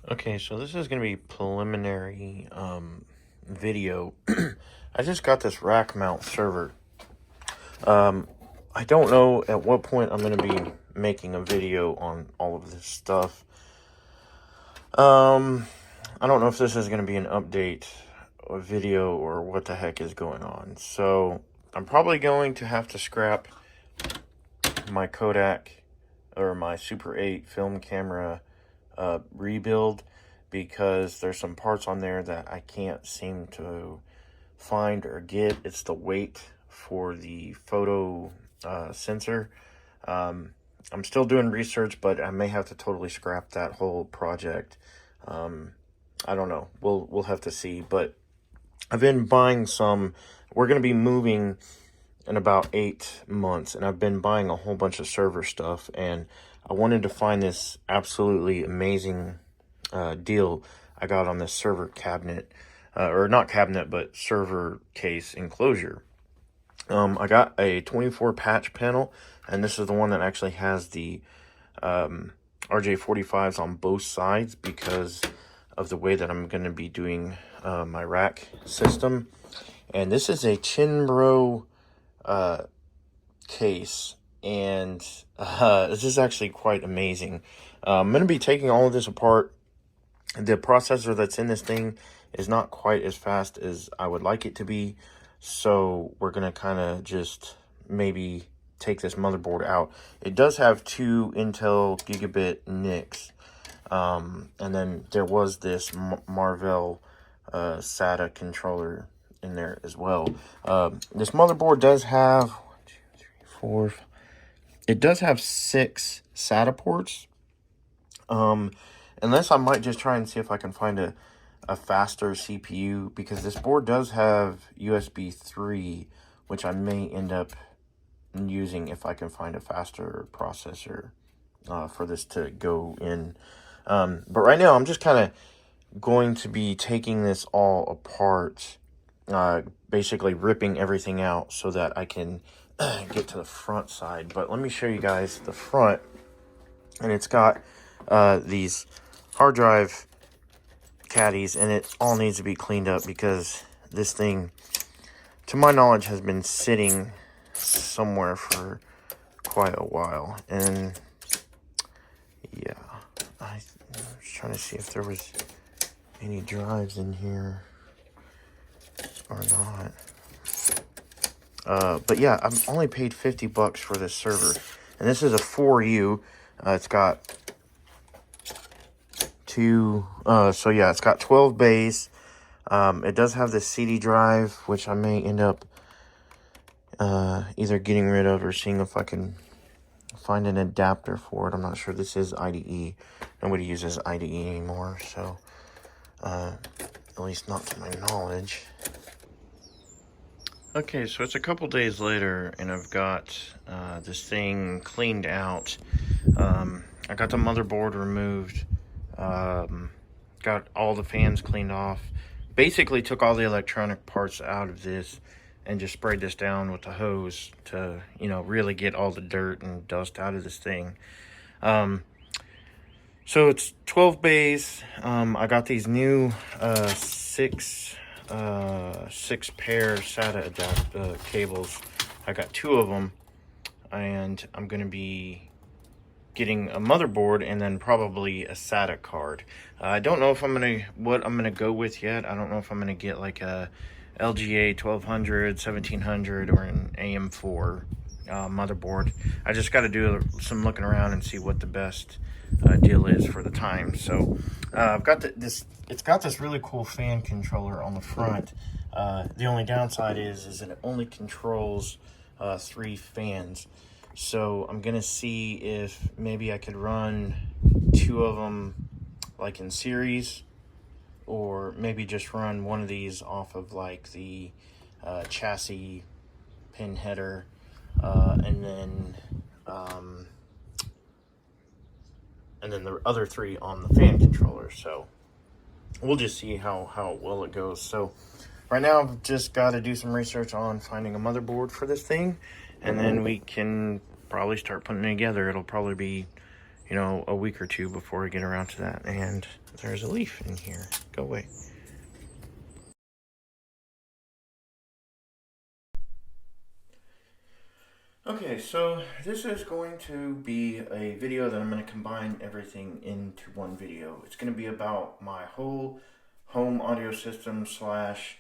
Okay, so this is going to be preliminary video. I just got this rack mount server. I don't know at what point I'm going to be making a video on all of this stuff. I don't know if this is going to be an update or video or what the heck is going on. So I'm probably going to have to scrap my Kodak or my Super 8 film camera rebuild, because there's some parts on there that I can't seem to find or get. It's the weight for the photo sensor. I'm still doing research, but I may have to totally scrap that whole project. I don't know. We'll have to see. But I've been buying some. We're going to be moving in about 8 months, and I've been buying a whole bunch of server stuff, and I wanted to find this absolutely amazing deal I got on this server cabinet, or not cabinet, but server case enclosure. I got a 24 patch panel, and this is the one that actually has the RJ45s on both sides because of the way that I'm going to be doing my rack system. And this is a Chinbro case, and this is actually quite amazing. I'm going to be taking all of this apart. The processor that's in this thing is not quite as fast as I would like it to be, so we're going to kind of just maybe take this motherboard out. It does have 2 Intel Gigabit NICs, and then there was this Marvell SATA controller in there as well. This motherboard does have 1, 2, 3, 4. It does have 6 SATA ports. Unless I might just try and see if I can find a faster CPU, because this board does have USB 3, which I may end up using if I can find a faster processor for this to go in. But right now I'm just kind of going to be taking this all apart, basically ripping everything out so that I can get to the front side. But let me show you guys the front, and it's got these hard drive caddies, and it all needs to be cleaned up because this thing, to my knowledge, has been sitting somewhere for quite a while. And yeah, I was trying to see if there was any drives in here or not. But yeah, I've only paid $50 for this server, and this is a 4U. It's got 2, so yeah, it's got 12 bays. It does have the CD drive, which I may end up either getting rid of or seeing if I can find an adapter for it. I'm not sure. This is IDE. Nobody uses IDE anymore, so at least not to my knowledge. Okay, so it's a couple days later, and I've got this thing cleaned out. I got the motherboard removed. Got all the fans cleaned off. Basically took all the electronic parts out of this and just sprayed this down with the hose to, really get all the dirt and dust out of this thing. So it's 12 bays. I got these new 6 pair SATA cables. I got 2 of them, and I'm going to be getting a motherboard and then probably a SATA card. I don't know if what I'm gonna go with yet. I don't know if I'm gonna get like a LGA 1200, 1700, or an AM4 motherboard. I just got to do some looking around and see what the best deal is for the time. So I've got this. It's got this really cool fan controller on the front. The only downside is that it only controls 3 fans. So I'm gonna see if maybe I could run 2 of them like in series, or maybe just run one of these off of like the chassis pin header, and then the other 3 on the fan controller. So we'll just see how well it goes. So right now I've just got to do some research on finding a motherboard for this thing, and then we can probably start putting it together. It'll probably be, you know, a week or two before I get around to that. And there's a leaf in here. Go away. Okay, so this is going to be a video that I'm going to combine everything into one video. It's going to be about my whole home audio system slash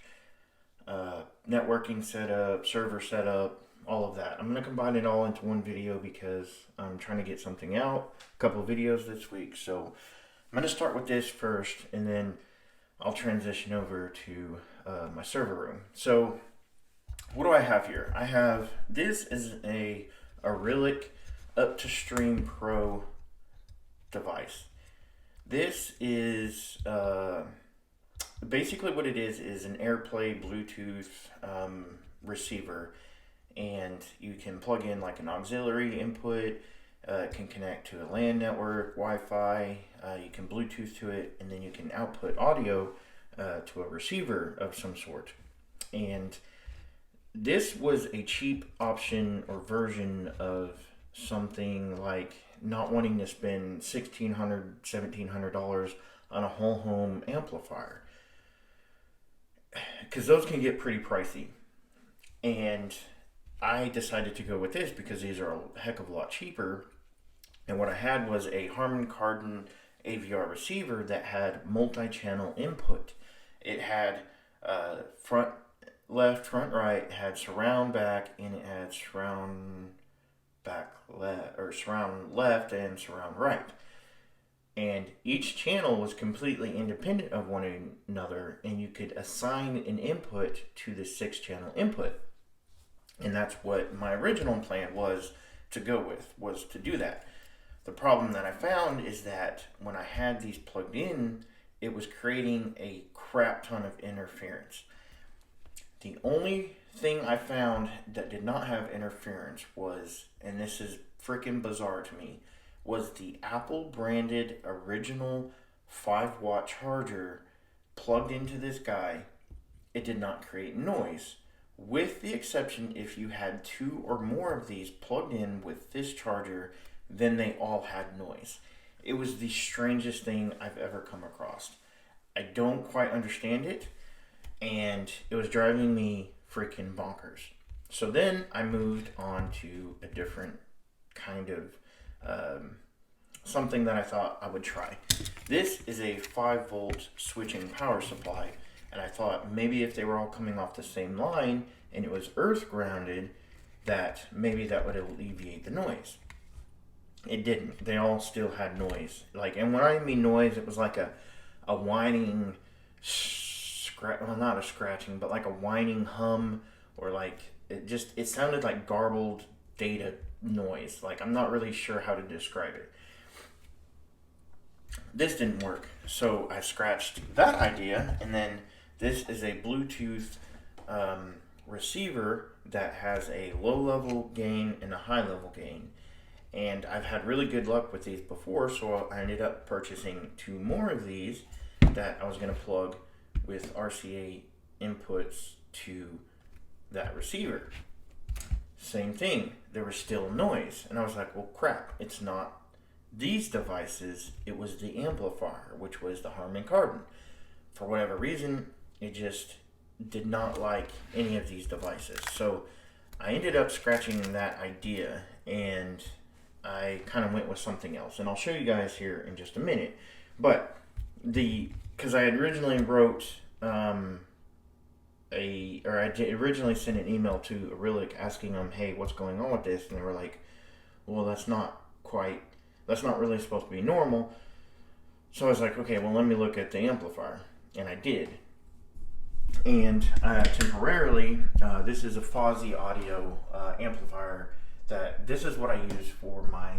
networking setup, server setup, all of that. I'm going to combine it all into one video because I'm trying to get something out, a couple of videos this week. So I'm going to start with this first, and then I'll transition over to my server room. So what do I have here? I have, this is a Auralic UpToStream Pro device. This is basically what it is an AirPlay Bluetooth receiver, and you can plug in like an auxiliary input. It can connect to a LAN network, Wi-Fi. You can Bluetooth to it, and then you can output audio to a receiver of some sort. And this was a cheap option or version of something, like not wanting to spend $1,600, $1,700 on a whole home amplifier, because those can get pretty pricey. And I decided to go with this because these are a heck of a lot cheaper. And what I had was a Harman Kardon AVR receiver that had multi-channel input. It had front left, front right, had surround back, and it had surround back left, or surround left and surround right. And each channel was completely independent of one another, and you could assign an input to the 6-channel input. And that's what my original plan was to go with, was to do that. The problem that I found is that when I had these plugged in, it was creating a crap ton of interference. The only thing I found that did not have interference was, and this is freaking bizarre to me, was the Apple branded original 5-watt charger plugged into this guy. It did not create noise, with the exception if you had 2 or more of these plugged in with this charger, then they all had noise. It was the strangest thing I've ever come across. I don't quite understand it, and it was driving me freaking bonkers. So then I moved on to a different kind of something that I thought I would try. This is a 5-volt switching power supply, and I thought maybe if they were all coming off the same line and it was earth grounded, that maybe that would alleviate the noise. It didn't. They all still had noise. Like, and when I mean noise, it was like a whining well, not a scratching, but like a whining hum, or like it sounded like garbled data noise. Like, I'm not really sure how to describe it. This didn't work, so I scratched that idea, and then this is a Bluetooth receiver that has a low level gain and a high level gain. And I've had really good luck with these before, so I ended up purchasing 2 more of these that I was going to plug with RCA inputs to that receiver. Same thing, there was still noise, and I was like, well crap, it's not these devices, it was the amplifier, which was the Harman Kardon. For whatever reason, it just did not like any of these devices. So I ended up scratching that idea, and I kind of went with something else, and I'll show you guys here in just a minute. But because I had originally wrote originally sent an email to Auralic asking them, hey, what's going on with this? And they were like, well, that's not really supposed to be normal. So I was like, okay, well, let me look at the amplifier, and I did. And temporarily, this is a Fozzy Audio amplifier. This is what I use for my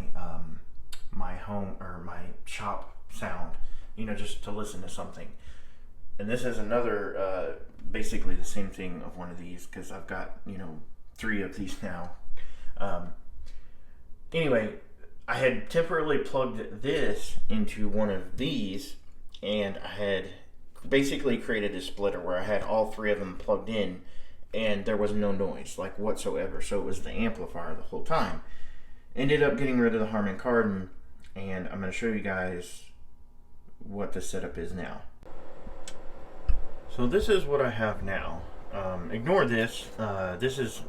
my home or my shop sound, just to listen to something. And this is another, basically the same thing of one of these, because I've got 3 of these now. Anyway, I had temporarily plugged this into one of these, and I had basically created a splitter where I had all 3 of them plugged in, and there was no noise like whatsoever. So it was the amplifier the whole time. Ended up getting rid of the Harman Kardon, and I'm going to show you guys what the setup is now. So this is what I have now. Ignore this. This is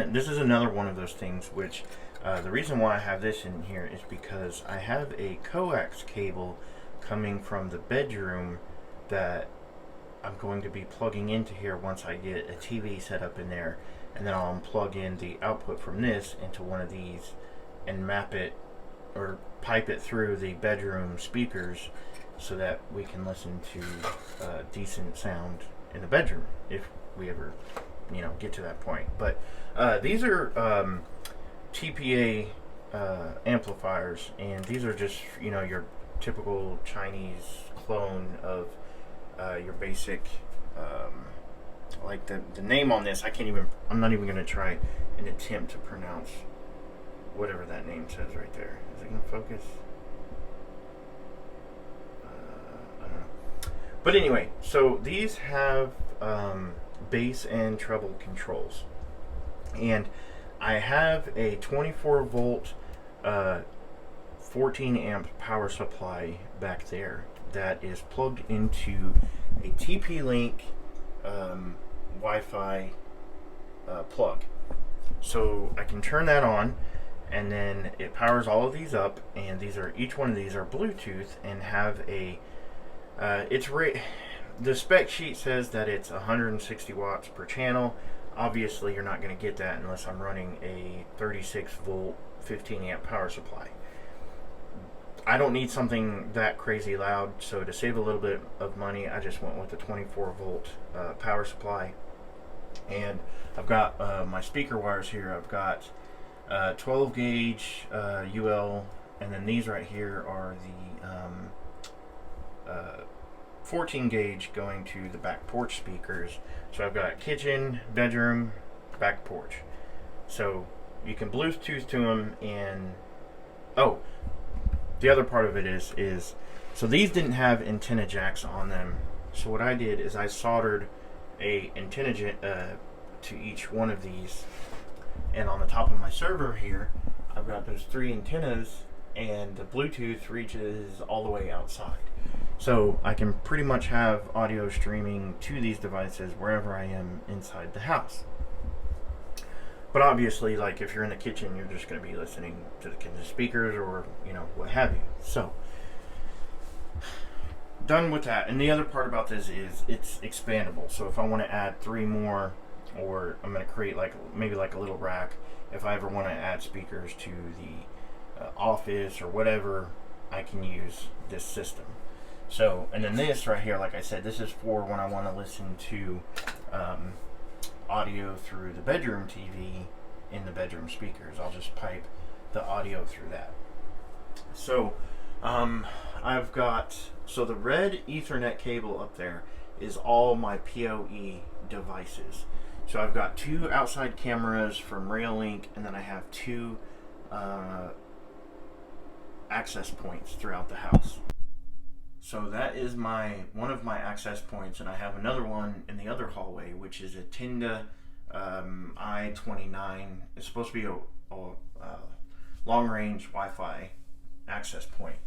this is another one of those things which the reason why I have this in here is because I have a coax cable coming from the bedroom that I'm going to be plugging into here once I get a TV set up in there, and then I'll plug in the output from this into one of these and map it or pipe it through the bedroom speakers so that we can listen to decent sound in the bedroom if we ever, you know, get to that point. But these are TPA amplifiers, and these are just, you know, your typical Chinese clone of your basic, like the name on this, I'm not even going to try an attempt to pronounce whatever that name says right there. Is it going to focus? I don't know. But anyway, so these have bass and treble controls. And I have a 24 volt 14 amp power supply back there that is plugged into a TP-Link Wi-Fi plug. So I can turn that on, and then it powers all of these up, and each one of these are Bluetooth and have a the spec sheet says that it's 160 watts per channel. Obviously you're not going to get that unless I'm running a 36 volt 15 amp power supply. I don't need something that crazy loud, so to save a little bit of money, I just went with the 24 volt power supply. And I've got my speaker wires here. I've got 12 gauge UL, and then these right here are the 14 gauge going to the back porch speakers. So I've got kitchen, bedroom, back porch. So you can Bluetooth to them, and oh, the other part of it is so these didn't have antenna jacks on them. So what I did is I soldered a antenna to each one of these, and on the top of my server here I've got those 3 antennas, and the Bluetooth reaches all the way outside. So I can pretty much have audio streaming to these devices wherever I am inside the house. But obviously, like if you're in the kitchen, you're just going to be listening to the kitchen speakers, or, you know, what have you. So, done with that. And the other part about this is it's expandable. So if I want to add 3 more, or I'm going to create maybe a little rack, if I ever want to add speakers to the office or whatever, I can use this system. So, and then this right here, like I said, this is for when I want to listen to audio through the bedroom TV in the bedroom speakers. I'll just pipe the audio through that. So I've got, so the red Ethernet cable up there is all my PoE devices. So I've got 2 outside cameras from Railink, and then I have 2 access points throughout the house. So that is one of my access points, and I have another one in the other hallway, which is a Tenda i29. It's supposed to be a long-range Wi-Fi access point.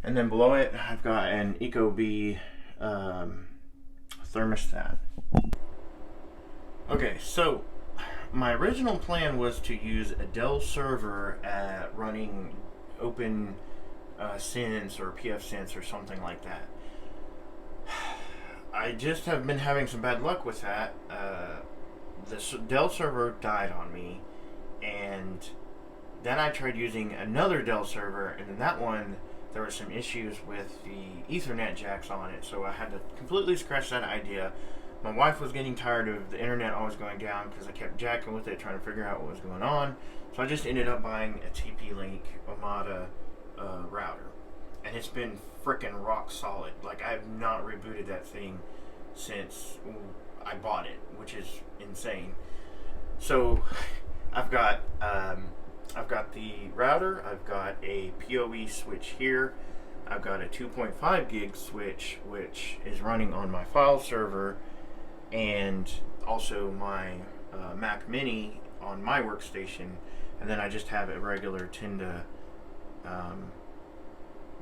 And then below it, I've got an Ecobee thermostat. Okay, so my original plan was to use a Dell server running Open Sense or pfSense or something like that. I just have been having some bad luck with that. The Dell server died on me, and then I tried using another Dell server, and then that one, there were some issues with the Ethernet jacks on it, so I had to completely scratch that idea. My wife was getting tired of the internet always going down because I kept jacking with it, trying to figure out what was going on. So I just ended up buying a TP-Link Omada router, and it's been freaking rock solid. Like, I have not rebooted that thing since I bought it, which is insane. So I've got the router, I've got a PoE switch here, I've got a 2.5 gig switch which is running on my file server, and also my Mac Mini on my workstation, and then I just have a regular Tenda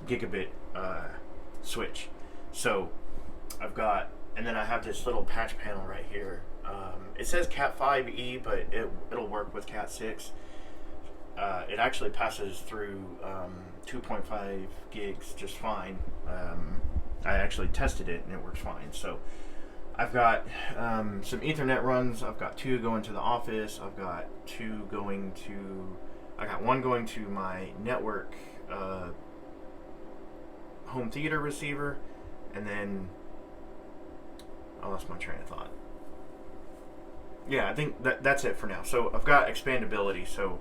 gigabit switch. So I've got, and then I have this little patch panel right here. It says Cat 5e, but it'll work with Cat 6. It actually passes through 2.5 gigs just fine. I actually tested it and it works fine. So I've got some Ethernet runs. I've got 2 going to the office. I've got 2 going to, I got 1 going to my network home theater receiver, and then I lost my train of thought. Yeah, I think that's it for now. So I've got expandability, so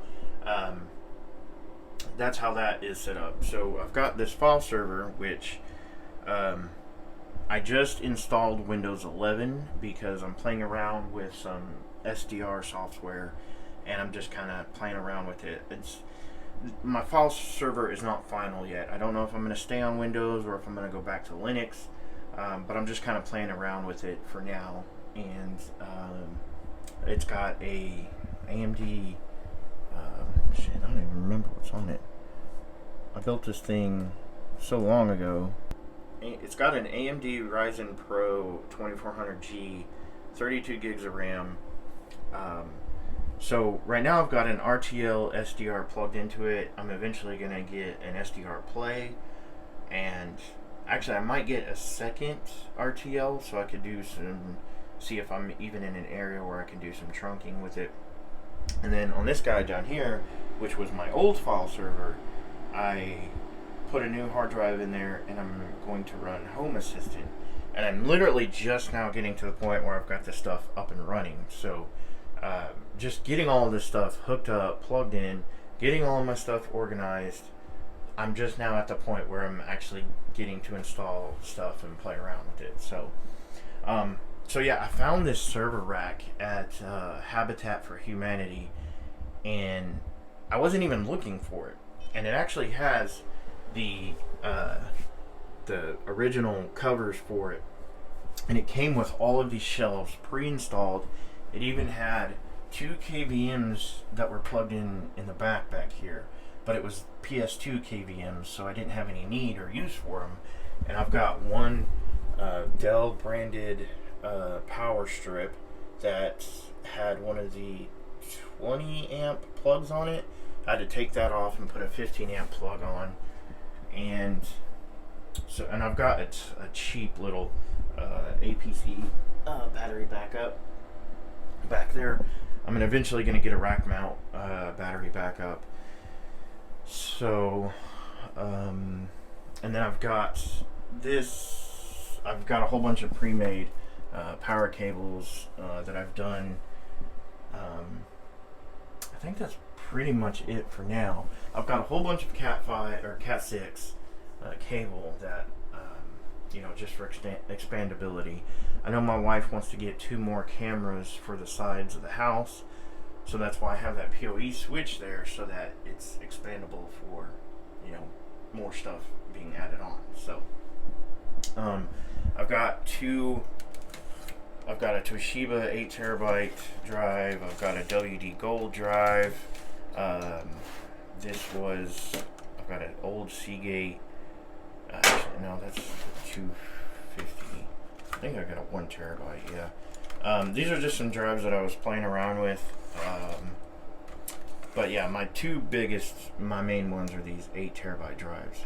that's how that is set up. So I've got this file server, which I just installed Windows 11 because I'm playing around with some SDR software, and I'm just kind of playing around with it. My file server is not final yet. I don't know if I'm going to stay on Windows or if I'm going to go back to Linux, but I'm just kind of playing around with it for now. And it's got a AMD, shit, I don't even remember what's on it. I built this thing so long ago. It's got an AMD Ryzen Pro 2400G, 32 gigs of RAM. So right now I've got an RTL SDR plugged into it. I'm eventually going to get an SDR Play, and actually I might get a second RTL so I could do see if I'm even in an area where I can do some trunking with it. And then on this guy down here, which was my old file server, I put a new hard drive in there, and I'm going to run Home Assistant. And I'm literally just now getting to the point where I've got this stuff up and running. So just getting all of this stuff hooked up, plugged in, getting all of my stuff organized. I'm just now at the point where I'm actually getting to install stuff and play around with it. So so yeah, I found this server rack at Habitat for Humanity, and I wasn't even looking for it. And it actually has the original covers for it, and it came with all of these shelves pre-installed. It even had 2 KVMs that were plugged in the back here, but it was PS2 KVMs, so I didn't have any need or use for them. And I've got one Dell branded power strip that had one of the 20 amp plugs on it. I had to take that off and put a 15 amp plug on, and I've got a cheap little APC battery backup back there. I'm eventually going to get a rack mount battery backup. So and then I've got this. I've got a whole bunch of pre-made power cables that I've done. I think that's pretty much it for now. I've got a whole bunch of Cat 5 or Cat 6 cable that just for expandability. I know my wife wants to get 2 more cameras for the sides of the house, so that's why I have that PoE switch there, so that it's expandable for more stuff being added on. So I've got a Toshiba 8 terabyte drive. I've got a WD Gold drive. I've got an old Seagate. Actually, no, that's 250. I think I got a 1 terabyte. Yeah. These are just some drives that I was playing around with. But yeah, my main ones are these 8 terabyte drives.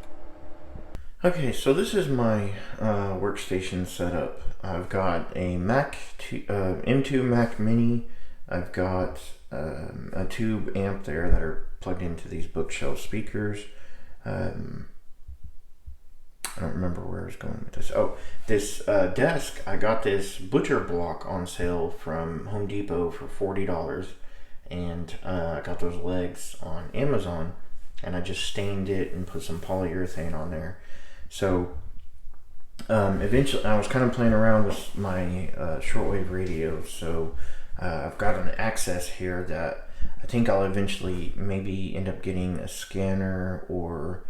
Okay, so this is my workstation setup. I've got a M2 Mac Mini. I've got a tube amp there that are plugged into these bookshelf speakers. I don't remember where I was going with this. Oh, this desk, I got this butcher block on sale from Home Depot for $40, and I got those legs on Amazon, and I just stained it and put some polyurethane on there. So eventually I was kind of playing around with my shortwave radio, so I've got an Access here that I think I'll eventually maybe end up getting a scanner or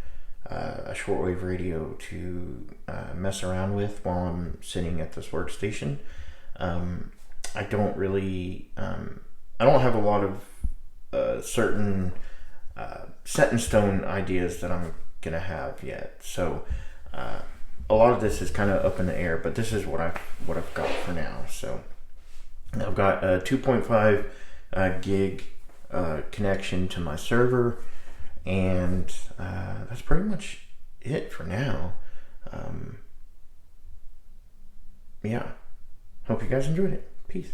a shortwave radio to mess around with while I'm sitting at this workstation. I don't really, I don't have a lot of certain set in stone ideas that I'm gonna have yet. So a lot of this is kind of up in the air, but this is what I've got for now. So I've got a 2.5 gig connection to my server, and that's pretty much it for now. Yeah, hope you guys enjoyed it. Peace.